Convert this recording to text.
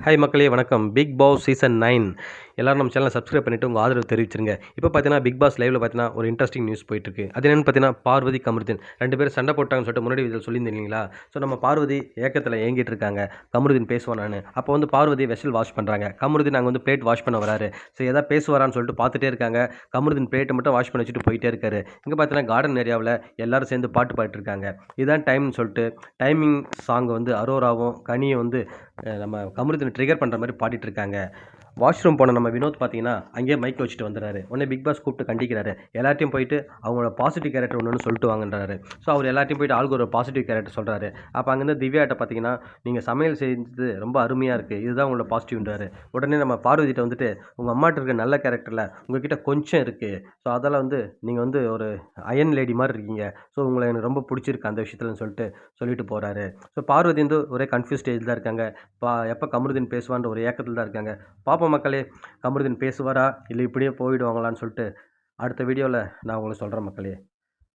Hi மக்களே வணக்கம். Big Boss season 9 எல்லாரும் நம்ம சேனலை சப்ஸ்கிரைப் பண்ணிவிட்டு உங்கள் ஆதரவு தெரிவிச்சிருங்க. இப்போ பார்த்தீங்கன்னா பிக் பாஸ் லைவ்ல பார்த்தீங்கன்னா ஒரு இன்ட்ரெஸ்டிங் நியூஸ் போயிட்டுருக்கு. அது என்னென்னு பார்த்தீங்கன்னா பார்வதி, கமருதீன் 2 பேரும் சண்டை போட்டாங்கன்னு சொல்லிட்டு முன்னாடி இதில் சொல்லியிருந்தேன் இல்லைங்களா? ஸோ நம்ம பார்வதி ஏக்கத்தில் ஏங்கிட்டு இருக்காங்க. கமருதீன் பேசுவானான்னு. அப்போ வந்து பார்வதி வெசல் வாஷ் பண்ணுறாங்க. கமருதீன் அங்கே வந்து பிளேட் வாஷ் பண்ண வராரு. ஸோ எதாவது பேசுவாரான்னு சொல்லிட்டு பார்த்துட்டே இருக்காங்க. கமருதீன் பிளேட்டை மட்டும் வாஷ் பண்ணி வச்சுட்டு போயிட்டே இருக்காரு. இங்கே பார்த்தீங்கன்னா கார்டன் ஏரியாவில் எல்லாரும் சேர்ந்து பாட்டு பாடிட்டு இருக்காங்க. இதான் டைம்னு சொல்லிட்டு டைமிங் சாங் வந்து அரோராவும் கனியும் வந்து நம்ம கமருதீனை ட்ரிகர் பண்ணுற மாதிரி பாடிட்டு இருக்காங்க. வாஷ்ரூம் போன நம்ம வினோத் பார்த்தீங்கன்னா அங்கேயே மைக் வச்சுட்டு வந்துடுறாரு. உடனே பிக் பாஸ் கூப்பிட்டு கண்டிக்கிறாரு. எல்லாத்தையும் போயிட்டு அவங்களோட பாசிட்டிவ் கேரக்டர் ஒன்று சொல்லிட்டு வாங்கன்றாரு. ஸோ அவர் எல்லாத்தையும் போயிட்டு ஆளுக்கு ஒரு பாசிட்டிவ் கேரக்டர் சொல்கிறாரு. அப்போ அங்கேருந்து திவ்யாட்ட பார்த்தீங்கன்னா நீங்கள் சமையல் செஞ்சது ரொம்ப அருமையாக இருக்குது, இதுதான் உங்களோட பாசிட்டிவ்ன்றாரு. உடனே நம்ம பார்வதிட்ட வந்துட்டு உங்கள் அம்மாட்ட இருக்க நல்ல கேரக்டரில் உங்ககிட்ட கொஞ்சம் இருக்குது, ஸோ அதெல்லாம் வந்து நீங்கள் வந்து ஒரு அயன் லேடி மாதிரி இருக்கீங்க, ஸோ உங்களை எனக்கு ரொம்ப பிடிச்சிருக்கு அந்த விஷயத்துலன்னு சொல்லிட்டு போகிறாரு. ஸோ பார்வதி வந்து ஒரே கன்ஃபியூஸ் ஸ்டேஜ் தான் இருக்காங்க. எப்போ கமருதீன் பேசுவான்ற ஒரு ஏக்கத்தில் தான் இருக்காங்க. பார்ப்போம் மக்களே, கமருதீன் பேசுவாரா இல்லை இப்படியே போயிடுவாங்களான்னு சொல்லிட்டு அடுத்த வீடியோவில் நான் உங்களுக்கு சொல்கிறேன் மக்களே.